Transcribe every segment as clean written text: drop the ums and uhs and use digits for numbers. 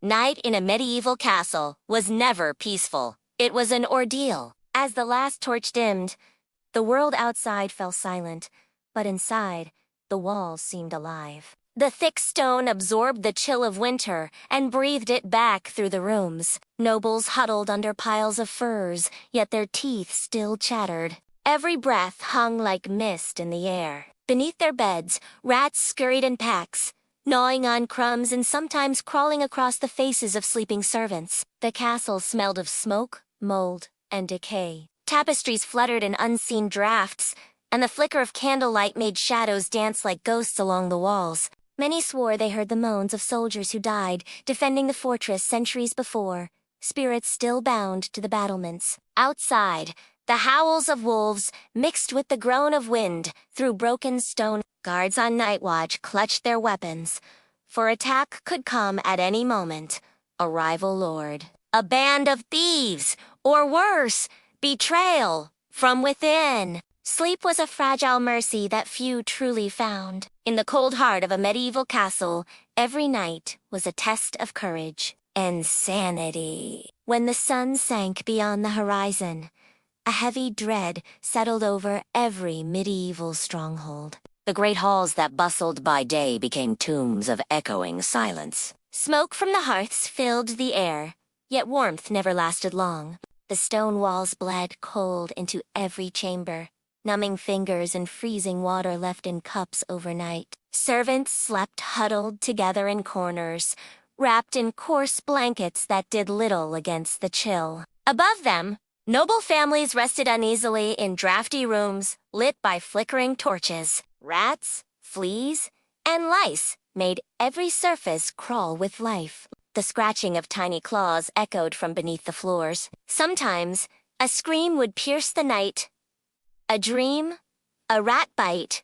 Night in a medieval castle was never peaceful. It was an ordeal. As the last torch dimmed, the world outside fell silent, but inside, the walls seemed alive. The thick stone absorbed the chill of winter and breathed it back through the rooms. Nobles huddled under piles of furs, yet their teeth still chattered. Every breath hung like mist in the air. Beneath their beds, rats scurried in packs, gnawing on crumbs and sometimes crawling across the faces of sleeping servants. The castle smelled of smoke, mold, and decay. Tapestries fluttered in unseen drafts, and the flicker of candlelight made shadows dance like ghosts along the walls. Many swore they heard the moans of soldiers who died, defending the fortress centuries before, spirits still bound to the battlements. Outside, the howls of wolves mixed with the groan of wind through broken stone. Guards on night watch clutched their weapons, for attack could come at any moment. A rival lord, a band of thieves, or worse, betrayal from within. Sleep was a fragile mercy that few truly found. In the cold heart of a medieval castle, every night was a test of courage and sanity. When the sun sank beyond the horizon, a heavy dread settled over every medieval stronghold. The great halls that bustled by day became tombs of echoing silence. Smoke from the hearths filled the air, yet warmth never lasted long. The stone walls bled cold into every chamber, numbing fingers and freezing water left in cups overnight. Servants slept huddled together in corners, wrapped in coarse blankets that did little against the chill. Above them, noble families rested uneasily in drafty rooms lit by flickering torches. Rats, fleas, and lice made every surface crawl with life. The scratching of tiny claws echoed from beneath the floors. Sometimes, a scream would pierce the night. A dream, a rat bite,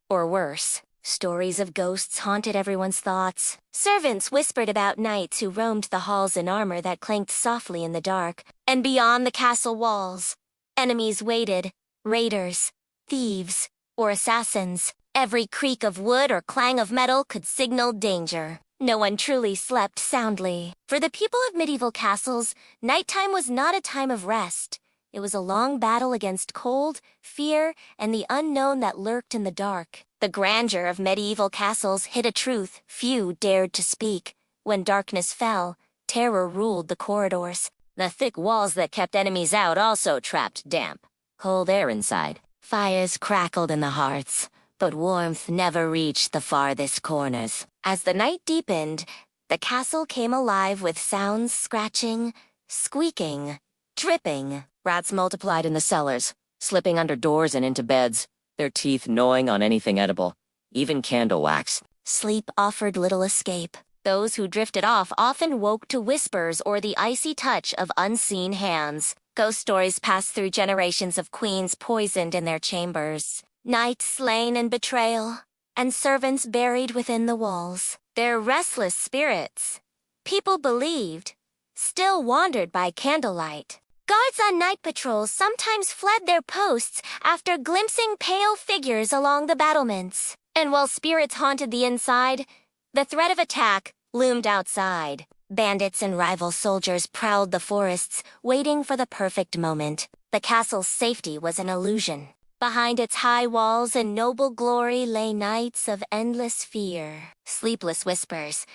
or worse. Stories of ghosts haunted everyone's thoughts. Servants whispered about knights who roamed the halls in armor that clanked softly in the dark. And beyond the castle walls, enemies waited, raiders, thieves, or assassins. Every creak of wood or clang of metal could signal danger. No one truly slept soundly. For the people of medieval castles, nighttime was not a time of rest. It was a long battle against cold, fear, and the unknown that lurked in the dark. The grandeur of medieval castles hid a truth few dared to speak. When darkness fell, terror ruled the corridors. The thick walls that kept enemies out also trapped damp, cold air inside. Fires crackled in the hearths, but warmth never reached the farthest corners. As the night deepened, the castle came alive with sounds scratching, squeaking, dripping. Rats multiplied in the cellars, slipping under doors and into beds, their teeth gnawing on anything edible, even candle wax. Sleep offered little escape. Those who drifted off often woke to whispers or the icy touch of unseen hands. Ghost stories passed through generations of queens poisoned in their chambers, knights slain in betrayal, and servants buried within the walls. Their restless spirits, people believed, still wandered by candlelight. Guards on night patrols sometimes fled their posts after glimpsing pale figures along the battlements. And while spirits haunted the inside, the threat of attack loomed outside. Bandits and rival soldiers prowled the forests, waiting for the perfect moment. The castle's safety was an illusion. Behind its high walls and noble glory lay nights of endless fear, sleepless whispers,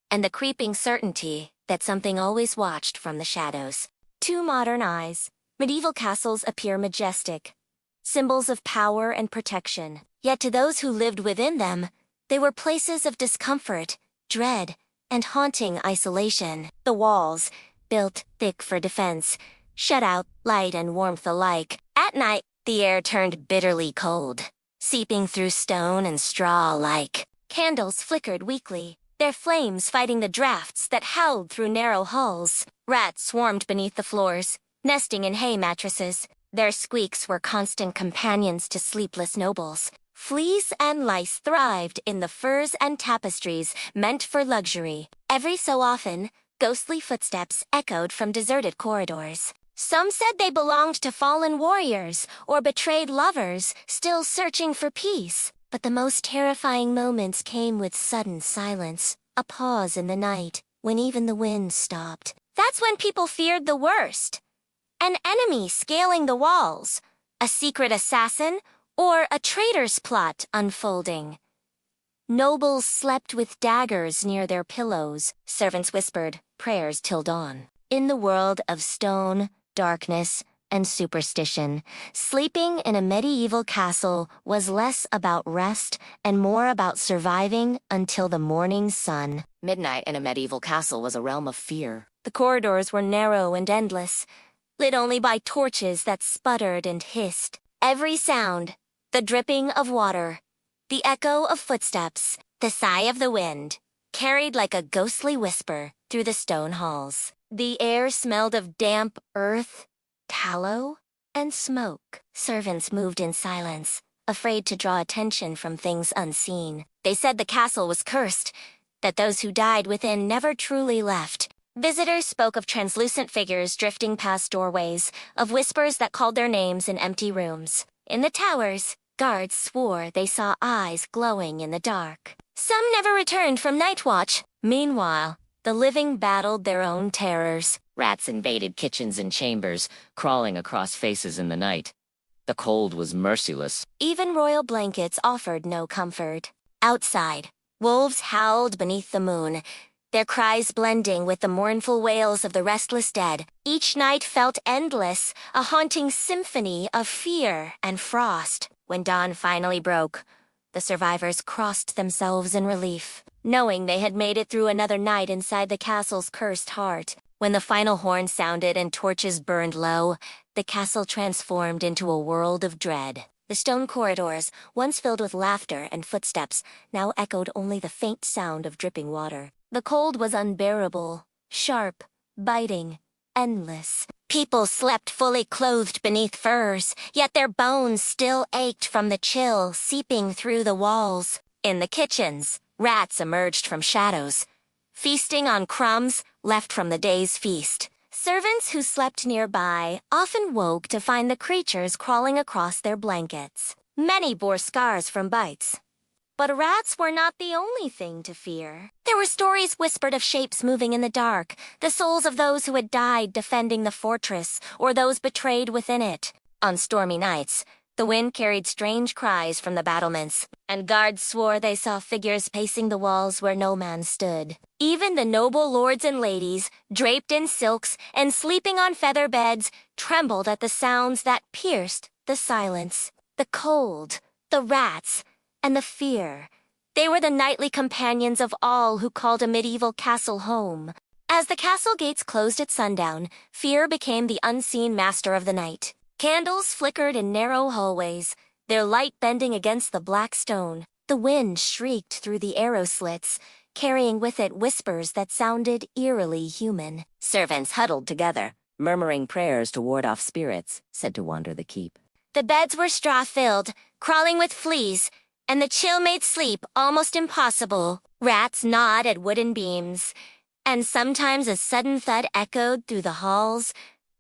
and the creeping certainty that something always watched from the shadows. To modern eyes, medieval castles appear majestic, symbols of power and protection. Yet to those who lived within them, they were places of discomfort, dread, and haunting isolation. The walls, built thick for defense, shut out light and warmth alike. At night, the air turned bitterly cold, seeping through stone and straw alike. Candles flickered weakly, their flames fighting the drafts that howled through narrow halls. Rats swarmed beneath the floors, nesting in hay mattresses. Their squeaks were constant companions to sleepless nobles. Fleas and lice thrived in the furs and tapestries meant for luxury. Every so often, ghostly footsteps echoed from deserted corridors. Some said they belonged to fallen warriors or betrayed lovers still searching for peace. But the most terrifying moments came with sudden silence, a pause in the night, when even the wind stopped. That's when people feared the worst. An enemy scaling the walls, a secret assassin, or a traitor's plot unfolding. Nobles slept with daggers near their pillows, servants whispered prayers till dawn. In the world of stone, darkness, and superstition, sleeping in a medieval castle was less about rest and more about surviving until the morning sun. Midnight in a medieval castle was a realm of fear. The corridors were narrow and endless, lit only by torches that sputtered and hissed. Every sound, the dripping of water, the echo of footsteps, the sigh of the wind, carried like a ghostly whisper through the stone halls. The air smelled of damp earth, tallow, and smoke. Servants moved in silence, afraid to draw attention from things unseen. They said the castle was cursed, that those who died within never truly left. Visitors spoke of translucent figures drifting past doorways, of whispers that called their names in empty rooms. In the towers, guards swore they saw eyes glowing in the dark. Some never returned from night watch. Meanwhile, the living battled their own terrors. Rats invaded kitchens and chambers, crawling across faces in the night. The cold was merciless. Even royal blankets offered no comfort. Outside, wolves howled beneath the moon, their cries blending with the mournful wails of the restless dead. Each night felt endless, a haunting symphony of fear and frost. When dawn finally broke, the survivors crossed themselves in relief, knowing they had made it through another night inside the castle's cursed heart. When the final horn sounded and torches burned low, the castle transformed into a world of dread. The stone corridors, once filled with laughter and footsteps, now echoed only the faint sound of dripping water. The cold was unbearable, sharp, biting, endless. People slept fully clothed beneath furs, yet their bones still ached from the chill seeping through the walls. In the kitchens, rats emerged from shadows, feasting on crumbs left from the day's feast. Servants who slept nearby often woke to find the creatures crawling across their blankets. Many bore scars from bites. But rats were not the only thing to fear. There were stories whispered of shapes moving in the dark, the souls of those who had died defending the fortress, or those betrayed within it. On stormy nights, the wind carried strange cries from the battlements, and guards swore they saw figures pacing the walls where no man stood. Even the noble lords and ladies, draped in silks and sleeping on feather beds, trembled at the sounds that pierced the silence. The cold, the rats, and the fear. They were the nightly companions of all who called a medieval castle home. As the castle gates closed at sundown, fear became the unseen master of the night. Candles flickered in narrow hallways, their light bending against the black stone. The wind shrieked through the arrow slits, carrying with it whispers that sounded eerily human. Servants huddled together, murmuring prayers to ward off spirits, said to wander the keep. The beds were straw-filled, crawling with fleas, and the chill made sleep almost impossible. Rats gnawed at wooden beams, and sometimes a sudden thud echoed through the halls,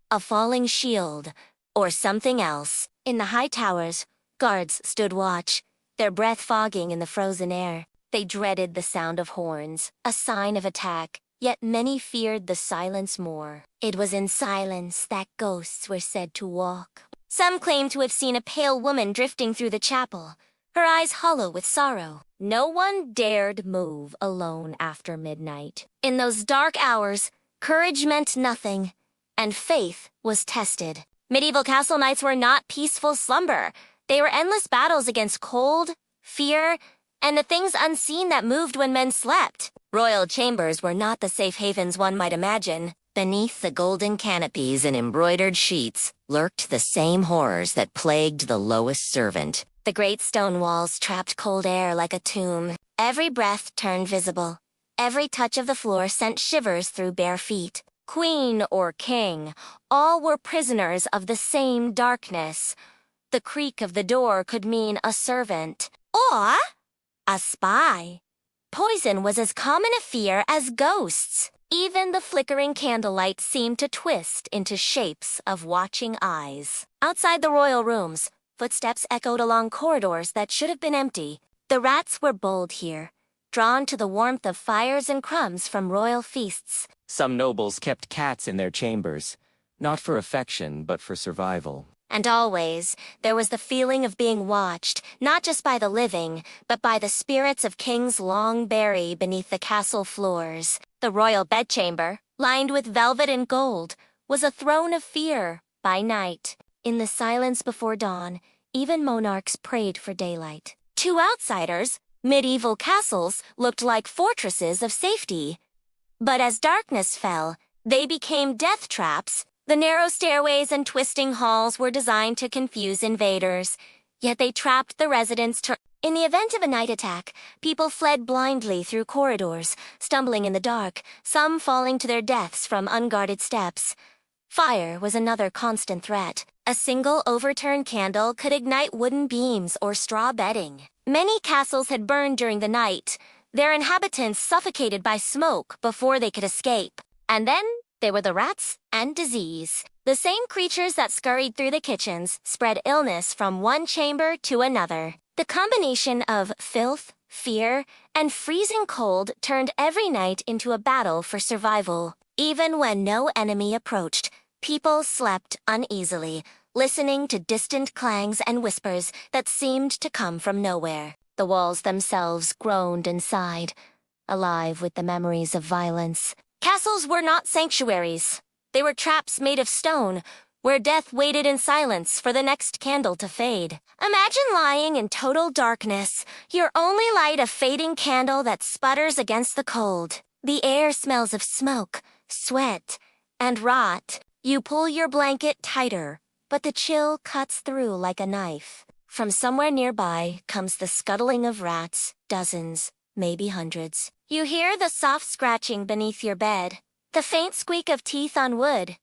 a falling shield, or something else. In the high towers, guards stood watch, their breath fogging in the frozen air. They dreaded the sound of horns, a sign of attack, yet many feared the silence more. It was in silence that ghosts were said to walk. Some claimed to have seen a pale woman drifting through the chapel, her eyes hollow with sorrow. No one dared move alone after midnight. In those dark hours, courage meant nothing, and faith was tested. Medieval castle nights were not peaceful slumber. They were endless battles against cold, fear, and the things unseen that moved when men slept. Royal chambers were not the safe havens one might imagine. Beneath the golden canopies and embroidered sheets lurked the same horrors that plagued the lowest servant. The great stone walls trapped cold air like a tomb. Every breath turned visible. Every touch of the floor sent shivers through bare feet. Queen or king, all were prisoners of the same darkness. The creak of the door could mean a servant, or a spy. Poison was as common a fear as ghosts. Even the flickering candlelight seemed to twist into shapes of watching eyes. Outside the royal rooms, footsteps echoed along corridors that should have been empty. The rats were bold here. drawn to the warmth of fires and crumbs from royal feasts. Some nobles kept cats in their chambers, not for affection, but for survival. And always, there was the feeling of being watched, not just by the living, but by the spirits of kings long buried beneath the castle floors. The royal bedchamber, lined with velvet and gold, was a throne of fear by night. In the silence before dawn, even monarchs prayed for daylight. To outsiders, medieval castles looked like fortresses of safety. But as darkness fell, they became death traps. The narrow stairways and twisting halls were designed to confuse invaders, yet they trapped the residents. In the event of a night attack, people fled blindly through corridors, stumbling in the dark, some falling to their deaths from unguarded steps. Fire was another constant threat. A single overturned candle could ignite wooden beams or straw bedding. Many castles had burned during the night, their inhabitants suffocated by smoke before they could escape. And then there were the rats and disease. The same creatures that scurried through the kitchens spread illness from one chamber to another. The combination of filth, fear, and freezing cold turned every night into a battle for survival. Even when no enemy approached, people slept uneasily, listening to distant clangs and whispers that seemed to come from nowhere. The walls themselves groaned and sighed, alive with the memories of violence. Castles were not sanctuaries. They were traps made of stone, where death waited in silence for the next candle to fade. Imagine lying in total darkness, your only light a fading candle that sputters against the cold. The air smells of smoke, sweat, and rot. You pull your blanket tighter, but the chill cuts through like a knife. From somewhere nearby comes the scuttling of rats, dozens, maybe hundreds. You hear the soft scratching beneath your bed, the faint squeak of teeth on wood.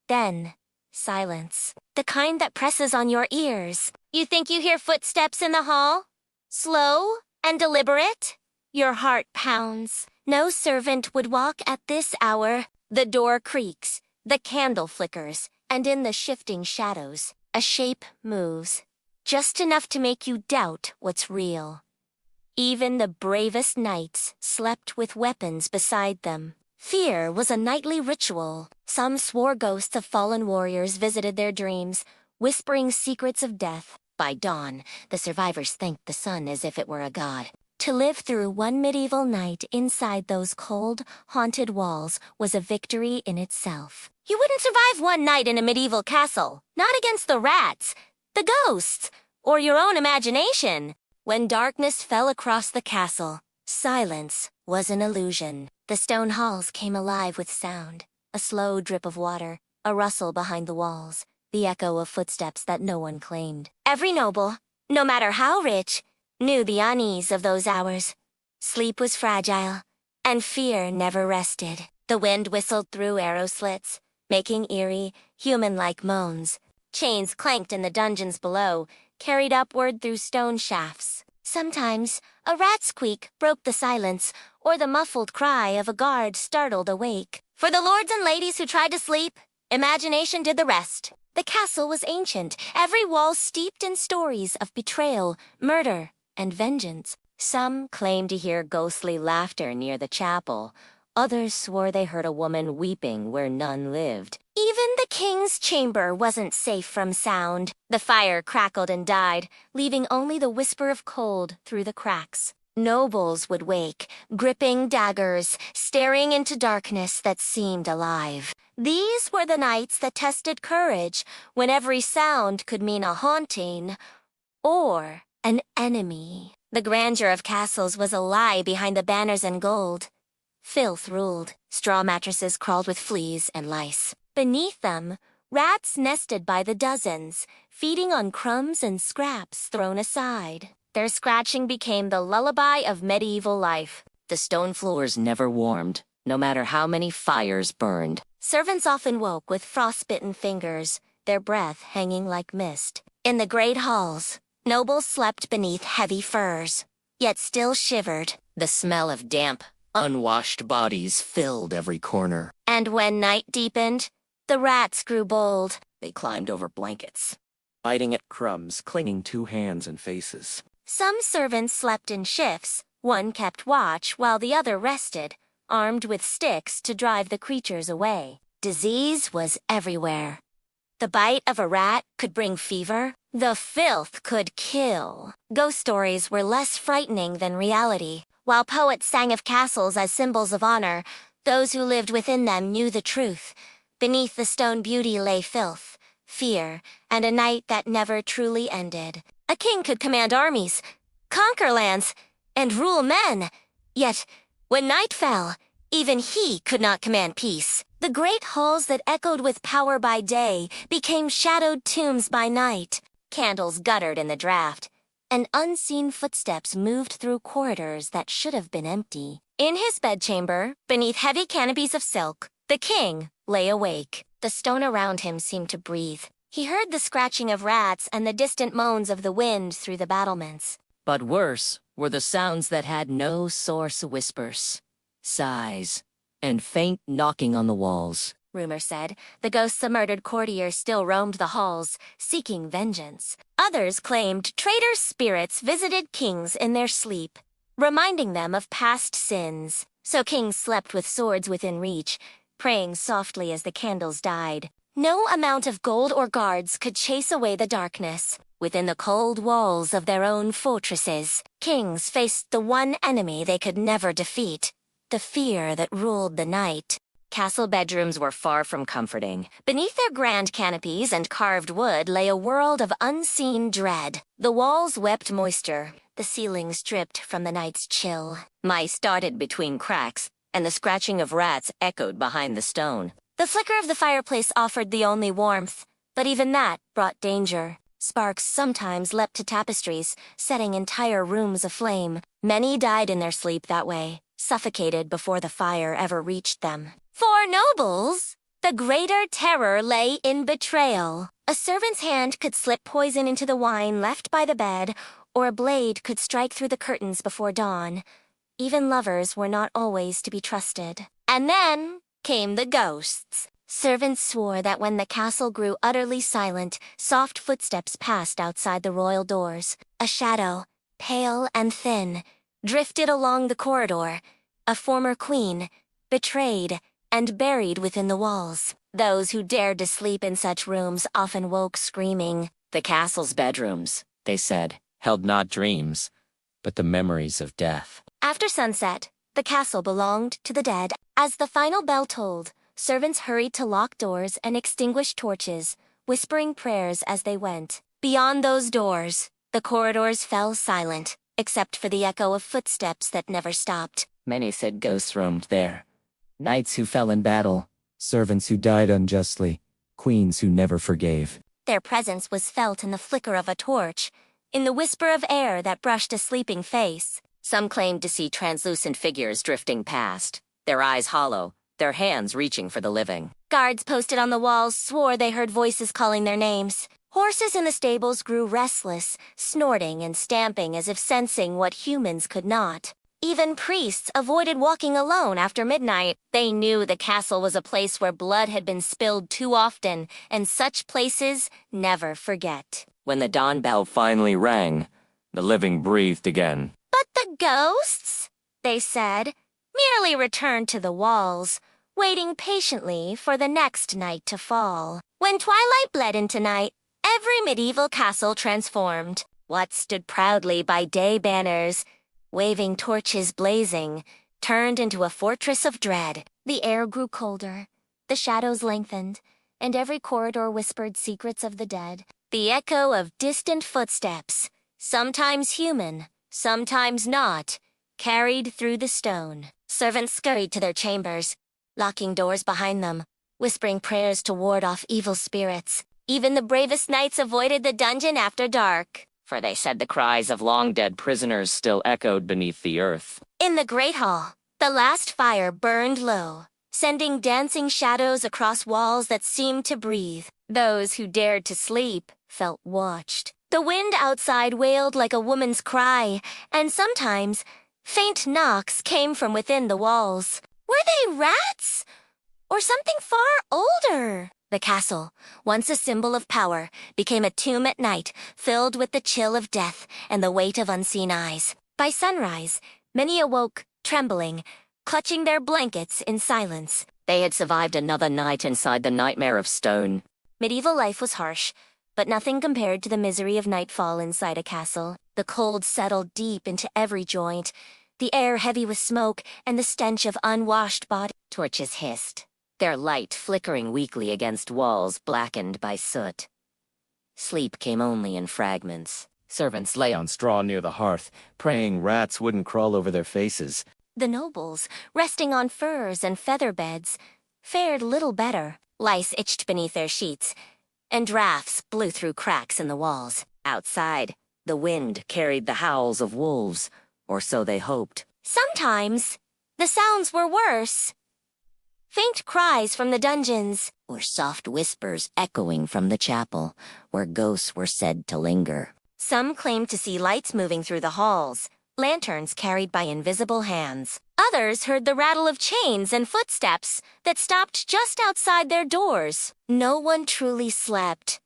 Then, silence, the kind that presses on your ears. You think you hear footsteps in the hall? Slow and deliberate? Your heart pounds. No servant would walk at this hour. The door creaks, the candle flickers, and in the shifting shadows, a shape moves, just enough to make you doubt what's real. Even the bravest knights slept with weapons beside them. Fear was a nightly ritual. Some swore ghosts of fallen warriors visited their dreams, whispering secrets of death. By dawn, the survivors thanked the sun as if it were a god. To live through one medieval night inside those cold, haunted walls was a victory in itself. You wouldn't survive one night in a medieval castle, not against the rats, the ghosts, or your own imagination. When darkness fell across the castle, silence was an illusion. The stone halls came alive with sound, a slow drip of water, a rustle behind the walls, the echo of footsteps that no one claimed. Every noble, no matter how rich, knew the unease of those hours. Sleep was fragile, and fear never rested. The wind whistled through arrow slits, making eerie, human-like moans. Chains clanked in the dungeons below, carried upward through stone shafts. Sometimes, a rat squeak broke the silence, or the muffled cry of a guard startled awake. For the lords and ladies who tried to sleep, imagination did the rest. The castle was ancient, every wall steeped in stories of betrayal, murder, and vengeance. Some claimed to hear ghostly laughter near the chapel. Others swore they heard a woman weeping where none lived. Even the king's chamber wasn't safe from sound. The fire crackled and died, leaving only the whisper of cold through the cracks. Nobles would wake, gripping daggers, staring into darkness that seemed alive. These were the nights that tested courage, when every sound could mean a haunting or an enemy. The grandeur of castles was a lie behind the banners and gold. Filth ruled. Straw mattresses crawled with fleas and lice. Beneath them, rats nested by the dozens, feeding on crumbs and scraps thrown aside. Their scratching became the lullaby of medieval life. The stone floors never warmed, no matter how many fires burned. Servants often woke with frostbitten fingers, their breath hanging like mist. In the great halls, nobles slept beneath heavy furs, yet still shivered. The smell of damp, unwashed bodies filled every corner. And when night deepened, the rats grew bold. They climbed over blankets, biting at crumbs, clinging to hands and faces. Some servants slept in shifts, One kept watch while the other rested, armed with sticks to drive the creatures away. Disease was everywhere. The bite of a rat could bring fever. The filth could kill. Ghost stories were less frightening than reality. While poets sang of castles as symbols of honor, those who lived within them knew the truth. Beneath the stone beauty lay filth, fear, and a night that never truly ended. A king could command armies, conquer lands, and rule men. Yet, when night fell, even he could not command peace. The great halls that echoed with power by day became shadowed tombs by night. Candles guttered in the draught, and unseen footsteps moved through corridors that should have been empty. In his bedchamber, beneath heavy canopies of silk, the king lay awake. The stone around him seemed to breathe. He heard the scratching of rats and the distant moans of the wind through the battlements. But worse were the sounds that had no source: whispers, sighs, and faint knocking on the walls. Rumor said the ghosts of murdered courtiers still roamed the halls, seeking vengeance. Others claimed traitor spirits visited kings in their sleep, reminding them of past sins. So kings slept with swords within reach, praying softly as the candles died. No amount of gold or guards could chase away the darkness. Within the cold walls of their own fortresses, kings faced the one enemy they could never defeat: the fear that ruled the night. Castle bedrooms were far from comforting. Beneath their grand canopies and carved wood lay a world of unseen dread. The walls wept moisture, the ceilings dripped from the night's chill. Mice darted between cracks, and the scratching of rats echoed behind the stone. The flicker of the fireplace offered the only warmth, but even that brought danger. Sparks sometimes leapt to tapestries, setting entire rooms aflame. Many died in their sleep that way, suffocated before the fire ever reached them. For nobles, the greater terror lay in betrayal. A servant's hand could slip poison into the wine left by the bed, or a blade could strike through the curtains before dawn. Even lovers were not always to be trusted. And then came the ghosts. Servants swore that when the castle grew utterly silent, soft footsteps passed outside the royal doors. A shadow, pale and thin, drifted along the corridor. A former queen, betrayed and buried within the walls. Those who dared to sleep in such rooms often woke screaming. The castle's bedrooms, they said, held not dreams, but the memories of death. After sunset, the castle belonged to the dead. As the final bell tolled, servants hurried to lock doors and extinguish torches, whispering prayers as they went. Beyond those doors, the corridors fell silent, except for the echo of footsteps that never stopped. Many said ghosts roamed there. Knights who fell in battle, servants who died unjustly, queens who never forgave. Their presence was felt in the flicker of a torch, in the whisper of air that brushed a sleeping face. Some claimed to see translucent figures drifting past, their eyes hollow, their hands reaching for the living. Guards posted on the walls swore they heard voices calling their names. Horses in the stables grew restless, snorting and stamping as if sensing what humans could not. Even priests avoided walking alone after midnight. They knew the castle was a place where blood had been spilled too often, and such places never forget. When the dawn bell finally rang, the living breathed again. But the ghosts, they said, merely returned to the walls, waiting patiently for the next night to fall. When twilight bled into night, every medieval castle transformed. What stood proudly by day banners, waving torches blazing, turned into a fortress of dread. The air grew colder, the shadows lengthened, and every corridor whispered secrets of the dead. The echo of distant footsteps, sometimes human, sometimes not, carried through the stone. Servants scurried to their chambers, locking doors behind them, whispering prayers to ward off evil spirits. Even the bravest knights avoided the dungeon after dark, For they said the cries of long-dead prisoners still echoed beneath the earth. In the great hall, the last fire burned low, sending dancing shadows across walls that seemed to breathe. Those who dared to sleep felt watched. The wind outside wailed like a woman's cry, and sometimes faint knocks came from within the walls. Were they rats? Or something far older? The castle, once a symbol of power, became a tomb at night, filled with the chill of death and the weight of unseen eyes. By sunrise, Many awoke, trembling, clutching their blankets in silence. They had survived another night inside the nightmare of stone. Medieval life was harsh, but nothing compared to the misery of nightfall inside a castle. The cold settled deep into every joint, the air heavy with smoke and the stench of unwashed bodies. Torches hissed, their light flickering weakly against walls blackened by soot. Sleep came only in fragments. Servants lay on straw near the hearth, praying rats wouldn't crawl over their faces. The nobles, resting on furs and feather beds, fared little better. Lice itched beneath their sheets, and drafts blew through cracks in the walls. Outside, the wind carried the howls of wolves, or so they hoped. Sometimes, the sounds were worse. Faint cries from the dungeons, Or soft whispers echoing from the chapel, where ghosts were said to linger. Some claimed to see lights moving through the halls, lanterns carried by invisible hands. Others heard the rattle of chains and footsteps that stopped just outside their doors. No one truly slept.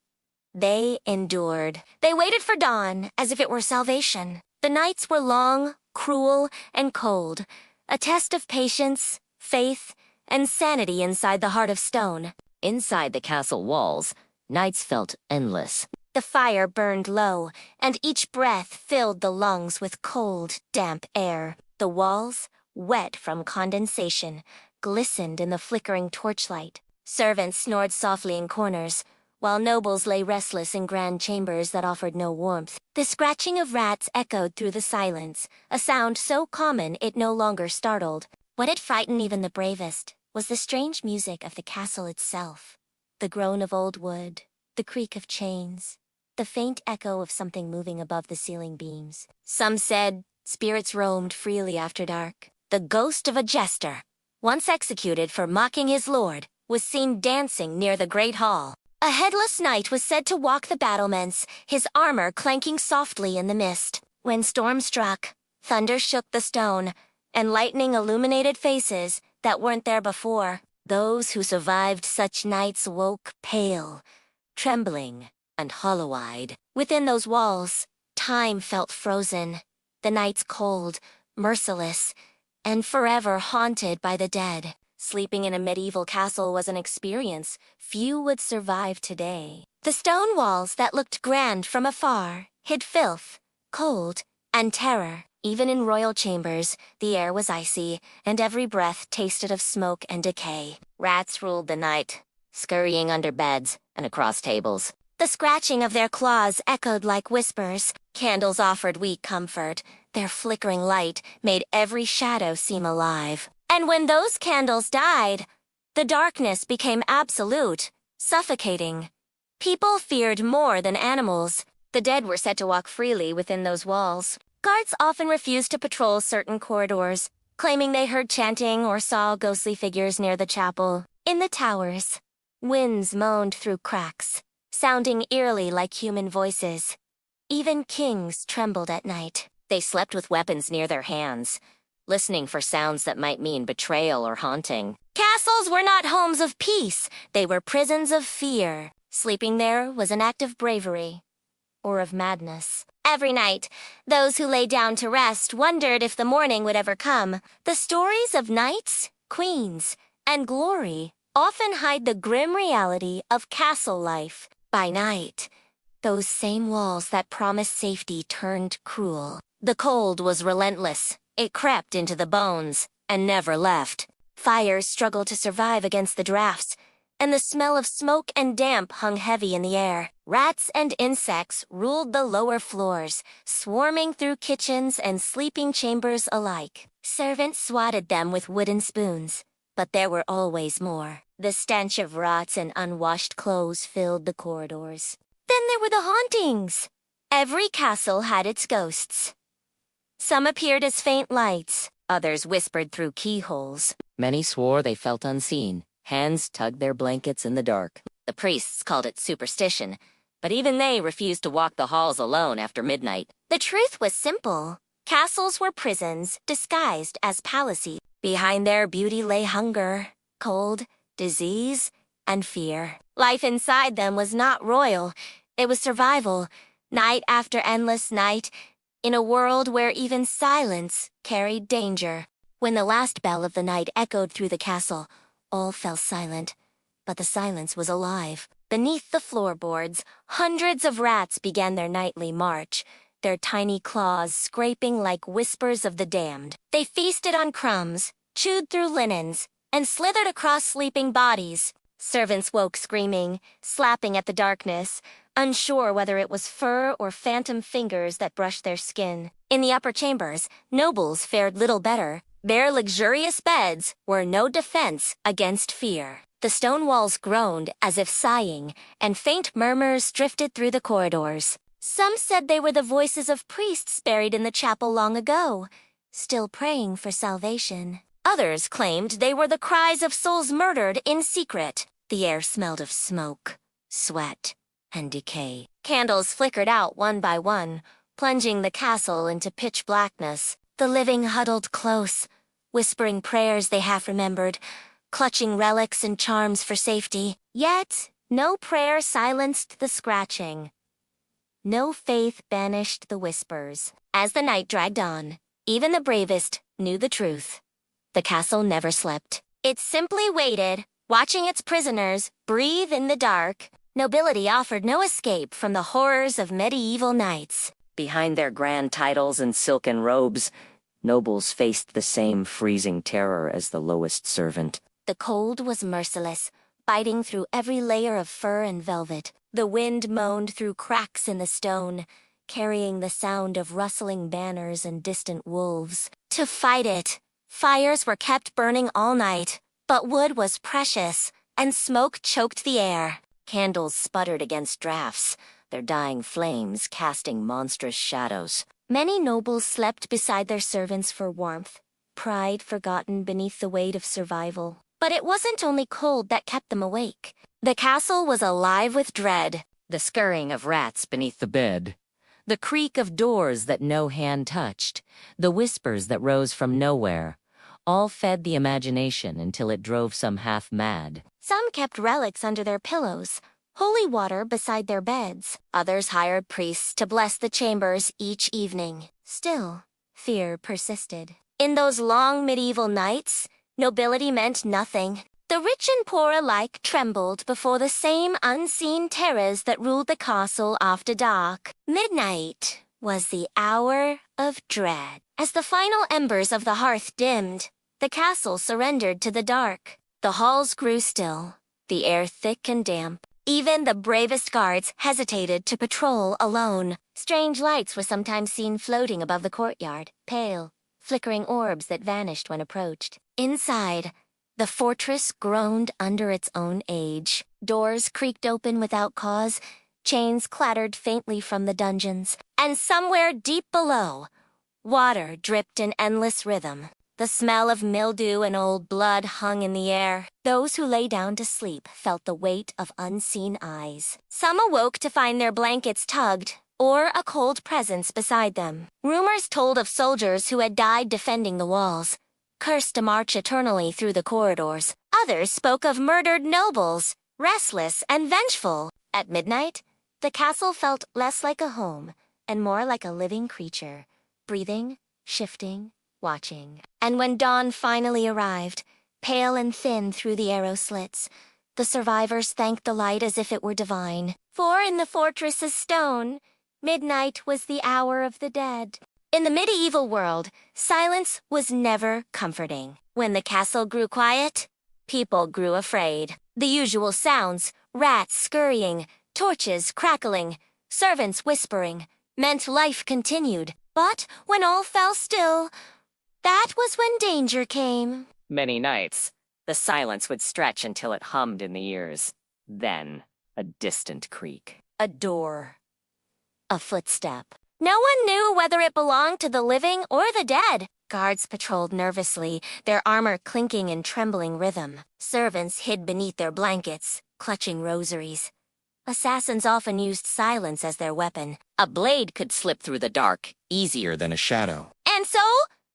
They endured. They waited for dawn as if it were salvation. The nights were long, cruel, and cold, a test of patience, faith, and sanity inside the heart of stone. Inside the castle walls, nights felt endless. The fire burned low, and each breath filled the lungs with cold, damp air. The walls, wet from condensation, glistened in the flickering torchlight. Servants snored softly in corners, while nobles lay restless in grand chambers that offered no warmth. The scratching of rats echoed through the silence, a sound so common it no longer startled. What had frightened even the bravest was the strange music of the castle itself. The groan of old wood, the creak of chains, the faint echo of something moving above the ceiling beams. Some said spirits roamed freely after dark. The ghost of a jester, once executed for mocking his lord, was seen dancing near the great hall. A headless knight was said to walk the battlements, his armor clanking softly in the mist. When storm struck, thunder shook the stone, and lightning illuminated faces that weren't there before. Those who survived such nights woke pale, trembling, and hollow-eyed. Within those walls, time felt frozen, the nights cold, merciless, and forever haunted by the dead. Sleeping in a medieval castle was an experience few would survive today. The stone walls that looked grand from afar hid filth, cold, and terror. Even in royal chambers, the air was icy, and every breath tasted of smoke and decay. Rats ruled the night, scurrying under beds and across tables. The scratching of their claws echoed like whispers. Candles offered weak comfort. Their flickering light made every shadow seem alive. And when those candles died, the darkness became absolute, suffocating. People feared more than animals. The dead were said to walk freely within those walls. Guards often refused to patrol certain corridors, claiming they heard chanting or saw ghostly figures near the chapel. In the towers, winds moaned through cracks, sounding eerily like human voices. Even kings trembled at night. They slept with weapons near their hands, listening for sounds that might mean betrayal or haunting. Castles were not homes of peace. They were prisons of fear. Sleeping there was an act of bravery, or of madness. Every night, those who lay down to rest wondered if the morning would ever come. The stories of knights, queens, and glory often hide the grim reality of castle life. By night, those same walls that promised safety turned cruel. The cold was relentless. It crept into the bones and never left. Fires struggled to survive against the drafts, and the smell of smoke and damp hung heavy in the air. Rats and insects ruled the lower floors, swarming through kitchens and sleeping chambers alike. Servants swatted them with wooden spoons, but there were always more. The stench of rots and unwashed clothes filled the corridors. Then there were the hauntings. Every castle had its ghosts. Some appeared as faint lights, others whispered through keyholes. Many swore they felt unseen. Hands tugged their blankets in the dark. The priests called it superstition, but even they refused to walk the halls alone after midnight. The truth was simple. Castles were prisons disguised as palaces. Behind their beauty lay hunger, cold, disease, and fear. Life inside them was not royal. It was survival. Night after endless night, in a world where even silence carried danger. When the last bell of the night echoed through the castle, all fell silent. But the silence was alive. Beneath the floorboards, hundreds of rats began their nightly march, their tiny claws scraping like whispers of the damned. They feasted on crumbs, chewed through linens, and slithered across sleeping bodies. Servants woke screaming, slapping at the darkness, unsure whether it was fur or phantom fingers that brushed their skin. In the upper chambers, nobles fared little better. Their luxurious beds were no defense against fear. The stone walls groaned as if sighing, and faint murmurs drifted through the corridors. Some said they were the voices of priests buried in the chapel long ago, still praying for salvation. Others claimed they were the cries of souls murdered in secret. The air smelled of smoke, sweat, and decay. Candles flickered out one by one, plunging the castle into pitch blackness. The living huddled close, whispering prayers they half remembered, clutching relics and charms for safety. Yet, no prayer silenced the scratching. No faith banished the whispers. As the night dragged on, even the bravest knew the truth. The castle never slept. It simply waited, watching its prisoners breathe in the dark. Nobility offered no escape from the horrors of medieval nights. Behind their grand titles and silken robes, nobles faced the same freezing terror as the lowest servant. The cold was merciless, biting through every layer of fur and velvet. The wind moaned through cracks in the stone, carrying the sound of rustling banners and distant wolves. To fight it, fires were kept burning all night, but wood was precious, and smoke choked the air. Candles sputtered against drafts, their dying flames casting monstrous shadows. Many nobles slept beside their servants for warmth, pride forgotten beneath the weight of survival. But it wasn't only cold that kept them awake. The castle was alive with dread. The scurrying of rats beneath the bed, the creak of doors that no hand touched, the whispers that rose from nowhere, all fed the imagination until it drove some half mad. Some kept relics under their pillows, holy water beside their beds. Others hired priests to bless the chambers each evening. Still, fear persisted. In those long medieval nights, nobility meant nothing. The rich and poor alike trembled before the same unseen terrors that ruled the castle after dark. Midnight was the hour of dread. As the final embers of the hearth dimmed, the castle surrendered to the dark. The halls grew still, the air thick and damp. Even the bravest guards hesitated to patrol alone. Strange lights were sometimes seen floating above the courtyard, pale, flickering orbs that vanished when approached. Inside, the fortress groaned under its own age. Doors creaked open without cause, chains clattered faintly from the dungeons, and somewhere deep below, water dripped in endless rhythm. The smell of mildew and old blood hung in the air. Those who lay down to sleep felt the weight of unseen eyes. Some awoke to find their blankets tugged, or a cold presence beside them. Rumors told of soldiers who had died defending the walls, cursed to march eternally through the corridors. Others spoke of murdered nobles, restless and vengeful. At midnight, the castle felt less like a home and more like a living creature, breathing, shifting, watching. And when dawn finally arrived, pale and thin through the arrow slits, the survivors thanked the light as if it were divine. For in the fortress's stone, midnight was the hour of the dead. In the medieval world, silence was never comforting. When the castle grew quiet, people grew afraid. The usual sounds, rats scurrying, torches crackling, servants whispering, meant life continued. But when all fell still, that was when danger came. Many nights, the silence would stretch until it hummed in the ears. Then, a distant creak. A door. A footstep. No one knew whether it belonged to the living or the dead. Guards patrolled nervously, their armor clinking in trembling rhythm. Servants hid beneath their blankets, clutching rosaries. Assassins often used silence as their weapon. A blade could slip through the dark, easier than a shadow. And so,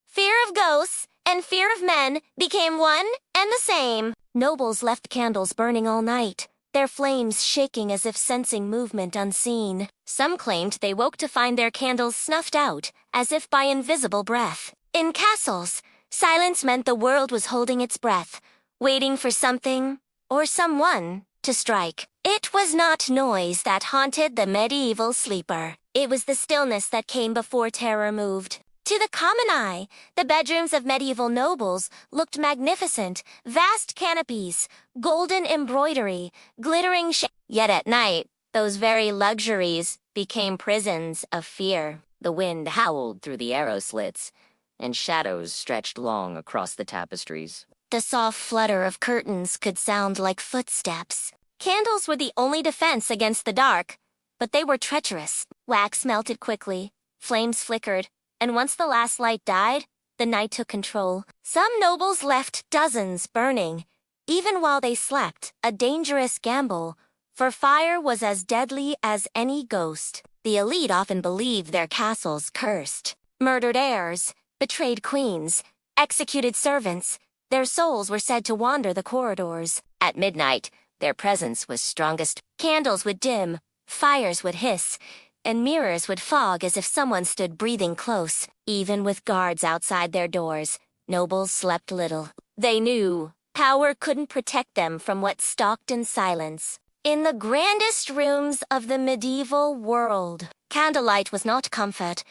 fear of ghosts and fear of men became one and the same. Nobles left candles burning all night, their flames shaking as if sensing movement unseen. Some claimed they woke to find their candles snuffed out, as if by invisible breath. In castles, silence meant the world was holding its breath, waiting for something, or someone, to strike. It was not noise that haunted the medieval sleeper. It was the stillness that came before terror moved. To the common eye, the bedrooms of medieval nobles looked magnificent, vast canopies, golden embroidery, glittering Yet at night, those very luxuries became prisons of fear. The wind howled through the arrow slits, and shadows stretched long across the tapestries. The soft flutter of curtains could sound like footsteps. Candles were the only defense against the dark, but they were treacherous. Wax melted quickly, flames flickered, and once the last light died, the night took control. Some nobles left dozens burning, even while they slept, a dangerous gamble, for fire was as deadly as any ghost. The elite often believed their castles cursed. Murdered heirs, betrayed queens, executed servants, their souls were said to wander the corridors. At midnight, their presence was strongest. Candles would dim, fires would hiss, and mirrors would fog as if someone stood breathing close. Even with guards outside their doors, nobles slept little. They knew power couldn't protect them from what stalked in silence. In the grandest rooms of the medieval world, candlelight was not comfort.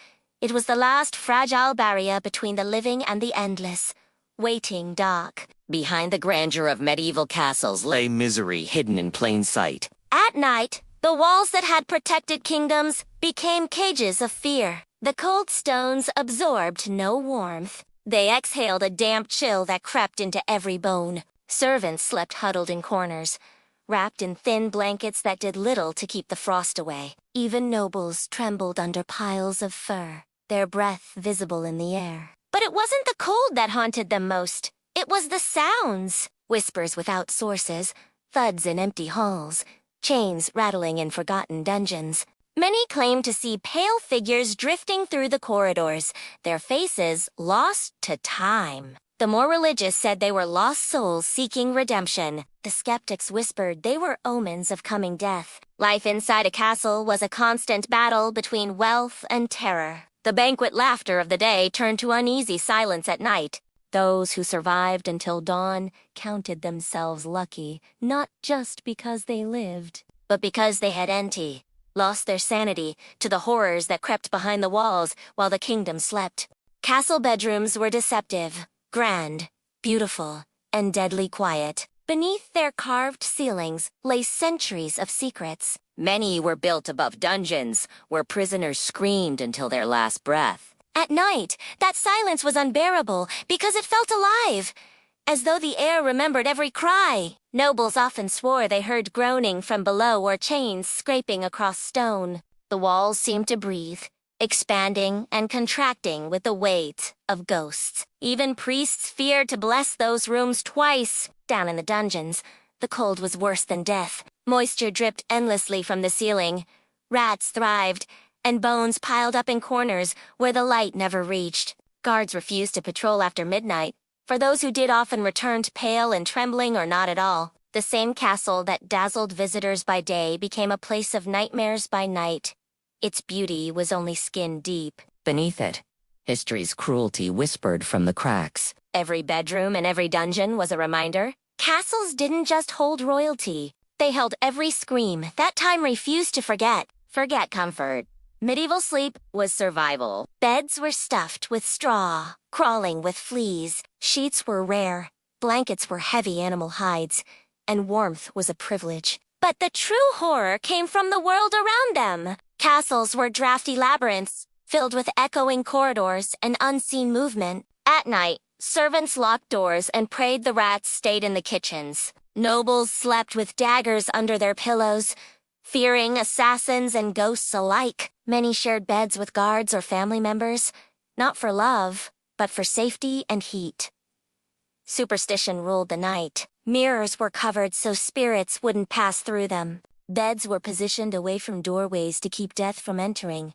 It was the last fragile barrier between the living and the endless, waiting dark. Behind the grandeur of medieval castles lay misery hidden in plain sight. At night, the walls that had protected kingdoms became cages of fear. The cold stones absorbed no warmth. They exhaled a damp chill that crept into every bone. Servants slept huddled in corners, wrapped in thin blankets that did little to keep the frost away. Even nobles trembled under piles of fur, their breath visible in the air. But it wasn't the cold that haunted them most. It was the sounds. Whispers without sources, thuds in empty halls, chains rattling in forgotten dungeons. Many claimed to see pale figures drifting through the corridors, their faces lost to time. The more religious said they were lost souls seeking redemption. The skeptics whispered they were omens of coming death. Life inside a castle was a constant battle between wealth and terror. The banquet laughter of the day turned to uneasy silence at night. Those who survived until dawn counted themselves lucky, not just because they lived, but because they had lost their sanity to the horrors that crept behind the walls while the kingdom slept. Castle bedrooms were deceptive, grand, beautiful, and deadly quiet. Beneath their carved ceilings lay centuries of secrets. Many were built above dungeons, where prisoners screamed until their last breath. At night, that silence was unbearable because it felt alive, as though the air remembered every cry. Nobles often swore they heard groaning from below or chains scraping across stone. The walls seemed to breathe, expanding and contracting with the weight of ghosts. Even priests feared to bless those rooms twice. Down in the dungeons, the cold was worse than death. Moisture dripped endlessly from the ceiling. Rats thrived, and bones piled up in corners where the light never reached. Guards refused to patrol after midnight, for those who did often returned pale and trembling or not at all. The same castle that dazzled visitors by day became a place of nightmares by night. Its beauty was only skin deep. Beneath it, history's cruelty whispered from the cracks. Every bedroom and every dungeon was a reminder. Castles didn't just hold royalty. They held every scream that time refused to forget. Forget comfort. Medieval sleep was survival. Beds were stuffed with straw, crawling with fleas. Sheets were rare, blankets were heavy animal hides, and warmth was a privilege. But the true horror came from the world around them. Castles were drafty labyrinths, filled with echoing corridors and unseen movement. At night, servants locked doors and prayed the rats stayed in the kitchens. Nobles slept with daggers under their pillows, fearing assassins and ghosts alike. Many shared beds with guards or family members, not for love, but for safety and heat. Superstition ruled the night. Mirrors were covered so spirits wouldn't pass through them. Beds were positioned away from doorways to keep death from entering.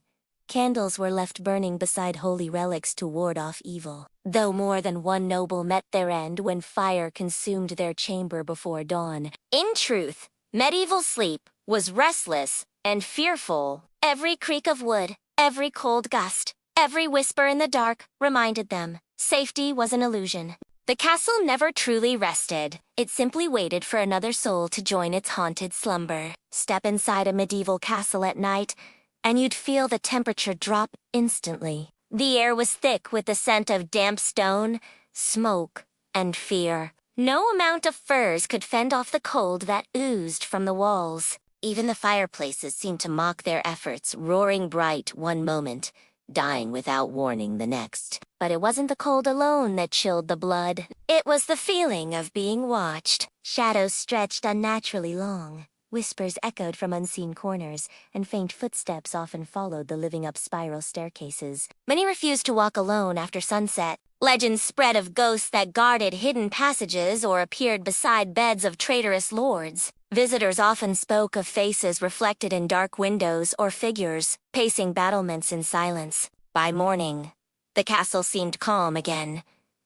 Candles were left burning beside holy relics to ward off evil. Though more than one noble met their end when fire consumed their chamber before dawn. In truth, Medieval sleep was restless and fearful. Every creak of wood, every cold gust, every whisper in the dark reminded them safety was an illusion. The castle never truly rested. It simply waited for another soul to join its haunted slumber. Step inside a medieval castle at night, and you'd feel the temperature drop instantly. The air was thick with the scent of damp stone, smoke, and fear. No amount of furs could fend off the cold that oozed from the walls. Even the fireplaces seemed to mock their efforts, roaring bright one moment, dying without warning the next. But it wasn't the cold alone that chilled the blood. It was the feeling of being watched. Shadows stretched unnaturally long. Whispers echoed from unseen corners, and faint footsteps often followed the living-up spiral staircases. Many refused to walk alone after sunset. Legends spread of ghosts that guarded hidden passages or appeared beside beds of traitorous lords. Visitors often spoke of faces reflected in dark windows or figures pacing battlements in silence. By morning, the castle seemed calm again,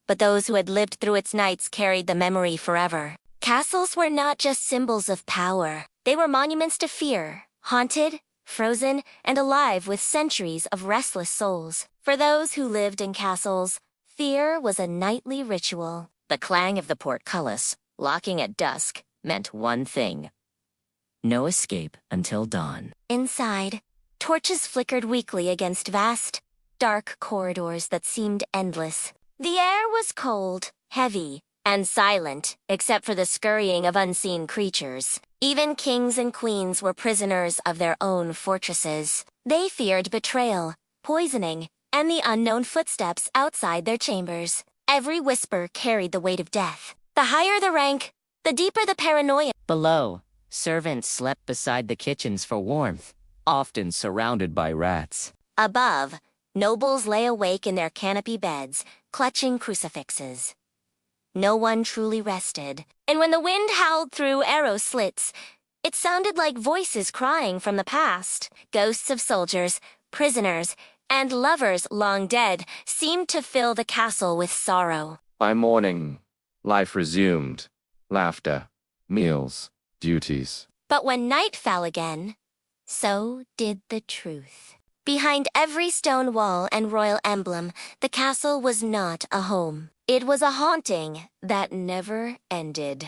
but those who had lived through its nights carried the memory forever. Castles were not just symbols of power. They were monuments to fear, haunted, frozen, and alive with centuries of restless souls. For those who lived in castles, fear was a nightly ritual. The clang of the portcullis, locking at dusk, meant one thing: no escape until dawn. Inside, torches flickered weakly against vast, dark corridors that seemed endless. The air was cold, heavy, and silent, except for the scurrying of unseen creatures. Even kings and queens were prisoners of their own fortresses. They feared betrayal, poisoning, and the unknown footsteps outside their chambers. Every whisper carried the weight of death. The higher the rank, the deeper the paranoia. Below, servants slept beside the kitchens for warmth, often surrounded by rats. Above, nobles lay awake in their canopy beds, clutching crucifixes. No one truly rested, and when the wind howled through arrow slits, it sounded like voices crying from the past. Ghosts of soldiers, prisoners, and lovers long dead seemed to fill the castle with sorrow. By morning, life resumed. Laughter, meals, duties. But when night fell again, so did the truth. Behind every stone wall and royal emblem, the castle was not a home. It was a haunting that never ended.